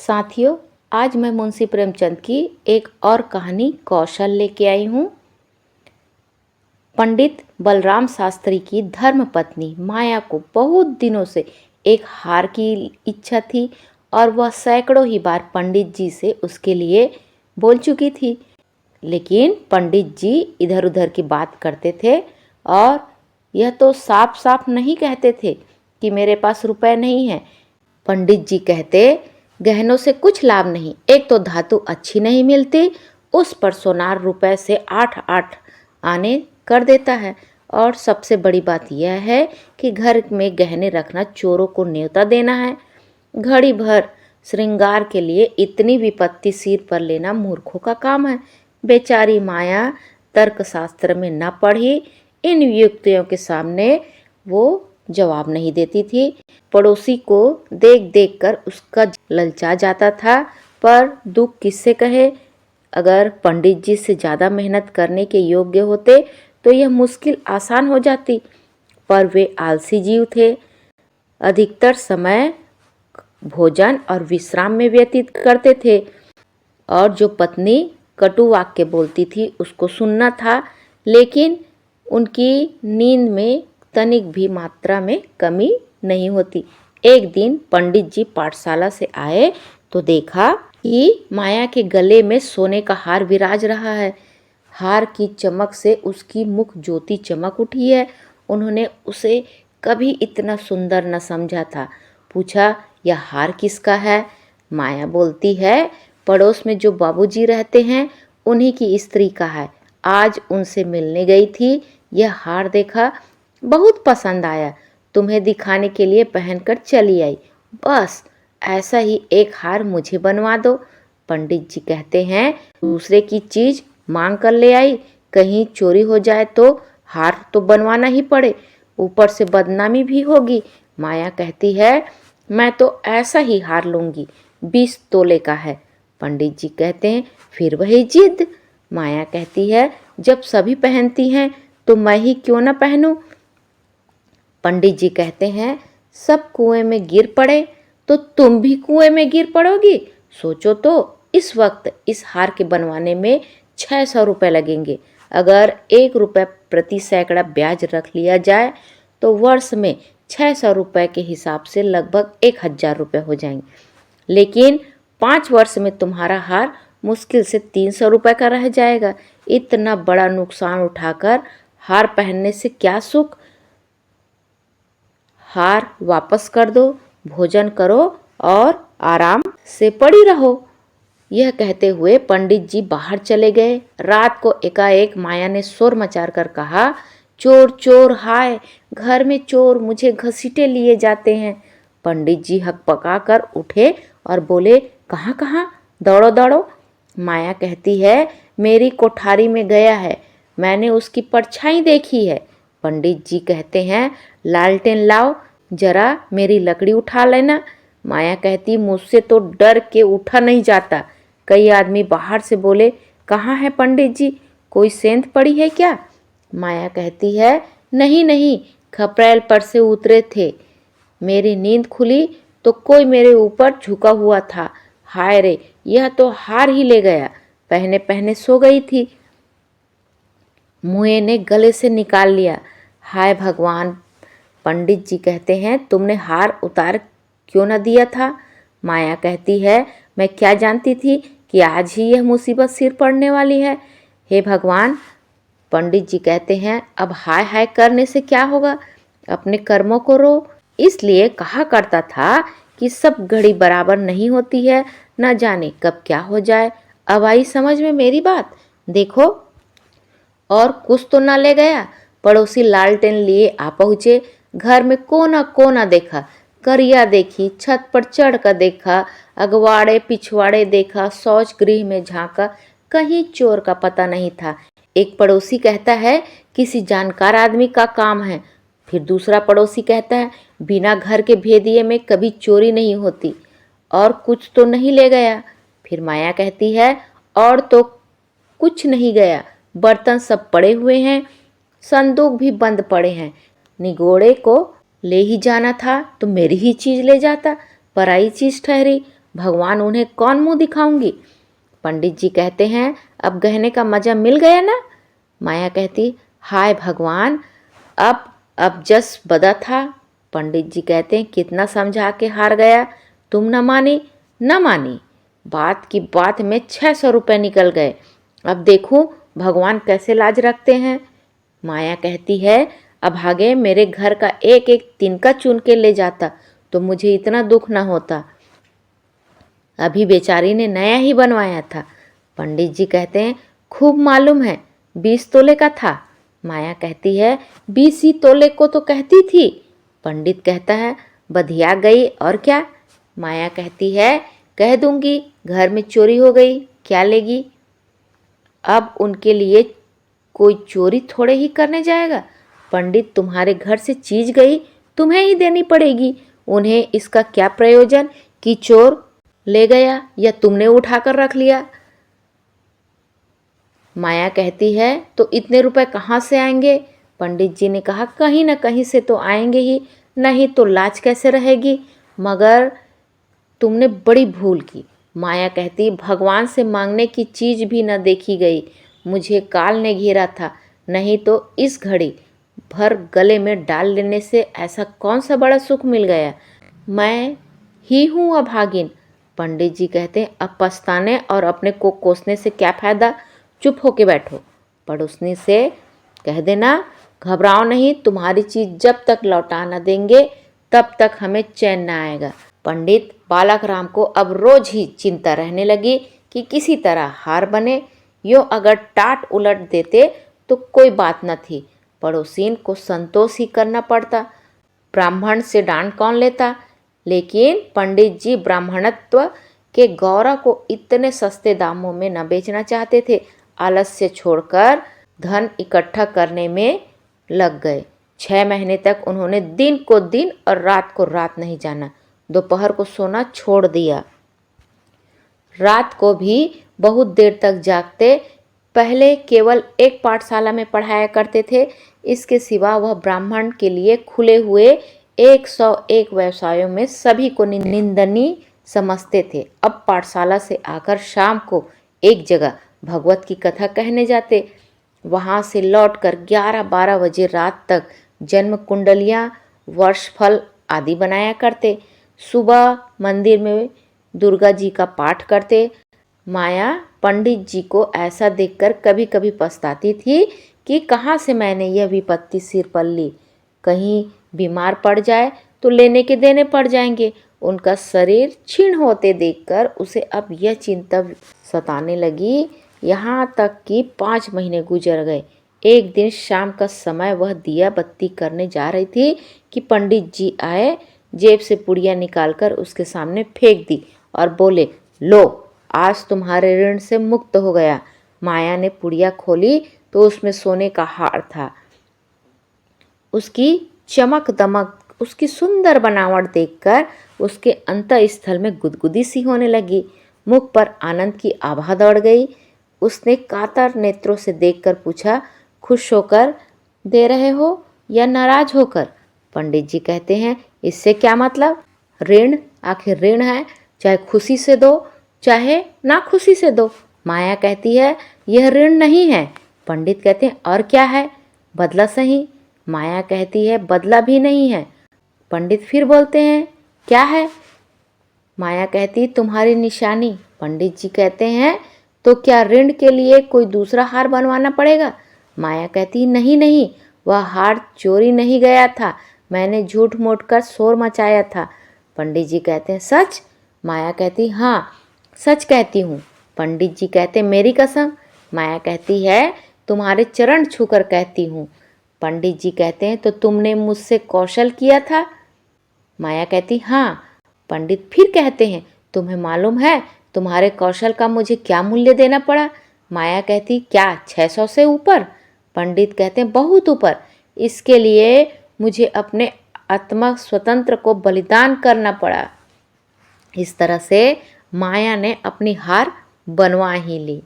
साथियों, आज मैं मुंशी प्रेमचंद की एक और कहानी कौशल लेके आई हूँ। पंडित बलराम शास्त्री की धर्मपत्नी माया को बहुत दिनों से एक हार की इच्छा थी और वह सैकड़ों ही बार पंडित जी से उसके लिए बोल चुकी थी। लेकिन पंडित जी इधर उधर की बात करते थे और यह तो साफ साफ नहीं कहते थे कि मेरे पास रुपए नहीं है। पंडित जी कहते, गहनों से कुछ लाभ नहीं, एक तो धातु अच्छी नहीं मिलती, उस पर सोनार रुपए से 8 आने कर देता है, और सबसे बड़ी बात यह है कि घर में गहने रखना चोरों को न्योता देना है। घड़ी भर श्रृंगार के लिए इतनी विपत्ति सिर पर लेना मूर्खों का काम है। बेचारी माया तर्कशास्त्र में न पढ़ी, इन युक्तियों के सामने वो जवाब नहीं देती थी। पड़ोसी को देख देख कर उसका ललचा जाता था, पर दुख किससे कहे। अगर पंडित जी से ज़्यादा मेहनत करने के योग्य होते तो यह मुश्किल आसान हो जाती, पर वे आलसी जीव थे। अधिकतर समय भोजन और विश्राम में व्यतीत करते थे, और जो पत्नी कटु वाक्य बोलती थी उसको सुनना था। लेकिन उनकी नींद में तनिक भी मात्रा में कमी नहीं होती। एक दिन पंडित जी पाठशाला से आए तो देखा कि माया के गले में सोने का हार विराज रहा है। हार की चमक से उसकी मुख ज्योति चमक उठी है। उन्होंने उसे कभी इतना सुंदर न समझा था। पूछा, यह हार किसका है? माया बोलती है, पड़ोस में जो बाबूजी रहते हैं उन्हीं की स्त्री का है। आज उनसे मिलने गई थी, यह हार देखा, बहुत पसंद आया, तुम्हें दिखाने के लिए पहनकर चली आई। बस ऐसा ही एक हार मुझे बनवा दो। पंडित जी कहते हैं, दूसरे की चीज मांग कर ले आई, कहीं चोरी हो जाए तो हार तो बनवाना ही पड़े, ऊपर से बदनामी भी होगी। माया कहती है, मैं तो ऐसा ही हार लूंगी, 20 तोले का है। पंडित जी कहते हैं, फिर वही जिद। माया कहती है, जब सभी पहनती हैं तो मैं ही क्यों न पहनूं। पंडित जी कहते हैं, सब कुएं में गिर पड़े तो तुम भी कुएं में गिर पड़ोगी। सोचो तो, इस वक्त इस हार के बनवाने में 600 रुपये लगेंगे। अगर 1 रुपये प्रति सैकड़ा ब्याज रख लिया जाए तो वर्ष में 600 रुपये के हिसाब से लगभग 1000 रुपये हो जाएंगे। लेकिन 5 वर्ष में तुम्हारा हार मुश्किल से 300 रुपये का रह जाएगा। इतना बड़ा नुकसान उठाकर हार पहनने से क्या सुख। हार वापस कर दो, भोजन करो और आराम से पड़ी रहो। यह कहते हुए पंडित जी बाहर चले गए। रात को एकाएक माया ने शोर मचाकर कहा, चोर चोर, हाय, घर में चोर, मुझे घसीटे लिए जाते हैं। पंडित जी हकपका कर उठे और बोले, कहाँ कहाँ, दौड़ो दौड़ो। माया कहती है, मेरी कोठारी में गया है, मैंने उसकी परछाई देखी है। पंडित जी कहते हैं, लालटेन लाओ, जरा मेरी लकड़ी उठा लेना। माया कहती, मुझसे तो डर के उठा नहीं जाता। कई आदमी बाहर से बोले, कहाँ है पंडित जी, कोई सेंध पड़ी है क्या? माया कहती है, नहीं नहीं, खपरेल पर से उतरे थे। मेरी नींद खुली तो कोई मेरे ऊपर झुका हुआ था। हाय रे, यह तो हार ही ले गया, पहने पहने सो गई थी, मुँह ने गले से निकाल लिया। हाय भगवान। पंडित जी कहते हैं, तुमने हार उतार क्यों न दिया था? माया कहती है, मैं क्या जानती थी कि आज ही यह मुसीबत सिर पड़ने वाली है। हे भगवान। पंडित जी कहते हैं, अब हाय हाय करने से क्या होगा, अपने कर्मों को रो। इसलिए कहा करता था कि सब घड़ी बराबर नहीं होती है, न जाने कब क्या हो जाए। अब आई समझ में मेरी बात। देखो, और कुछ तो ना ले गया। पड़ोसी लालटेन लिए आ पहुँचे। घर में कोना कोना देखा, करिया देखी, छत पर चढ़ कर देखा, अगवाड़े पिछवाड़े देखा, शौच गृह में झांका, कहीं चोर का पता नहीं था। एक पड़ोसी कहता है, किसी जानकार आदमी का काम है। फिर दूसरा पड़ोसी कहता है, बिना घर के भेदिए में कभी चोरी नहीं होती, और कुछ तो नहीं ले गया। फिर माया कहती है, और तो कुछ नहीं गया, बर्तन सब पड़े हुए हैं, संदूक भी बंद पड़े हैं। निगोड़े को ले ही जाना था तो मेरी ही चीज ले जाता, पराई चीज ठहरी। भगवान उन्हें कौन मुंह दिखाऊंगी। पंडित जी कहते हैं अब गहने का मजा मिल गया ना। माया कहती हाय भगवान, अब जस बदा था। पंडित जी कहते हैं कितना समझा के हार गया, तुम न मानी। न मानी, बात की बात में 600 रुपये निकल गए। अब देखूं भगवान कैसे लाज रखते हैं। माया कहती है अभागे मेरे घर का एक एक तिनका चुन के ले जाता तो मुझे इतना दुख न होता। अभी बेचारी ने नया ही बनवाया था। पंडित जी कहते हैं खूब मालूम है, 20 तोले का था। माया कहती है 20 ही तोले को तो कहती थी। पंडित कहता है बधिया गई और क्या। माया कहती है कह दूंगी घर में चोरी हो गई, क्या लेगी। अब उनके लिए कोई चोरी थोड़े ही करने जाएगा। पंडित तुम्हारे घर से चीज गई, तुम्हें ही देनी पड़ेगी। उन्हें इसका क्या प्रयोजन कि चोर ले गया या तुमने उठाकर रख लिया। माया कहती है तो इतने रुपए कहाँ से आएंगे। पंडित जी ने कहा कहीं ना कहीं से तो आएंगे ही, नहीं तो लाज कैसे रहेगी। मगर तुमने बड़ी भूल की। माया कहती भगवान से मांगने की चीज भी न देखी गई, मुझे काल ने घेरा था, नहीं तो इस घड़ी भर गले में डाल लेने से ऐसा कौन सा बड़ा सुख मिल गया। मैं ही हूँ अभागिन। पंडित जी कहते अब पछताने और अपने को कोसने से क्या फायदा, चुप होके बैठो। पड़ोसनी से कह देना घबराओ नहीं, तुम्हारी चीज जब तक लौटा न देंगे तब तक हमें चैन न आएगा। पंडित बालक राम को अब रोज ही चिंता रहने लगी कि किसी तरह हार बने। यो अगर टाट उलट देते तो कोई बात न थी, पड़ोसीन को संतोष ही करना पड़ता, ब्राह्मण से डांट कौन लेता। लेकिन पंडित जी ब्राह्मणत्व के गौरव को इतने सस्ते दामों में न बेचना चाहते थे। आलस्य छोड़कर धन इकट्ठा करने में लग गए। 6 महीने तक उन्होंने दिन को दिन और रात को रात नहीं जाना। दोपहर को सोना छोड़ दिया, रात को भी बहुत देर तक जागते। पहले केवल एक पाठशाला में पढ़ाया करते थे, इसके सिवा वह ब्राह्मण के लिए खुले हुए 101 व्यवसायों में सभी को निंदनीय समझते थे। अब पाठशाला से आकर शाम को एक जगह भगवत की कथा कहने जाते, वहाँ से लौटकर 11-12 बजे रात तक जन्म कुंडलियाँ, वर्षफल आदि बनाया करते। सुबह मंदिर में दुर्गा जी का पाठ करते। माया पंडित जी को ऐसा देखकर कभी कभी पछताती थी कि कहाँ से मैंने यह विपत्ति सिर पर ली। कहीं बीमार पड़ जाए तो लेने के देने पड़ जाएंगे। उनका शरीर क्षीण होते देखकर उसे अब यह चिंता सताने लगी। यहाँ तक कि 5 महीने गुजर गए। एक दिन शाम का समय वह दिया बत्ती करने जा रही थी कि पंडित जी आए, जेब से पुड़िया निकालकर उसके सामने फेंक दी और बोले लो आज तुम्हारे ऋण से मुक्त हो गया। माया ने पुड़िया खोली तो उसमें सोने का हार था। उसकी चमक दमक, उसकी सुंदर बनावट देखकर उसके अंतःस्थल में गुदगुदी सी होने लगी। मुख पर आनंद की आभा दौड़ गई। उसने कातर नेत्रों से देखकर पूछा खुश होकर दे रहे हो या नाराज होकर। पंडित जी कहते हैं इससे क्या मतलब, ऋण आखिर ऋण है, चाहे खुशी से दो चाहे ना खुशी से दो। माया कहती है यह ऋण नहीं है। पंडित कहते हैं और क्या है, बदला सही। माया कहती है बदला भी नहीं है। पंडित फिर बोलते हैं क्या है। माया कहती तुम्हारी निशानी। पंडित जी कहते हैं तो क्या ऋण के लिए कोई दूसरा हार बनवाना पड़ेगा। माया कहती नहीं नहीं, वह हार चोरी नहीं गया था, मैंने झूठ मूठ कर शोर मचाया था। पंडित जी कहते हैं सच। माया कहती हाँ सच कहती हूँ। पंडित जी कहते मेरी कसम। माया कहती है तुम्हारे चरण छूकर कहती हूँ। पंडित जी कहते हैं तो तुमने मुझसे कौशल किया था। माया कहती हाँ। पंडित फिर कहते हैं तुम्हें मालूम है तुम्हारे कौशल का मुझे क्या मूल्य देना पड़ा। माया कहती क्या 600 से ऊपर। पंडित कहते हैं बहुत ऊपर, इसके लिए मुझे अपने आत्मा स्वतंत्र को बलिदान करना पड़ा। इस तरह से माया ने अपनी हार बनवा ही ली।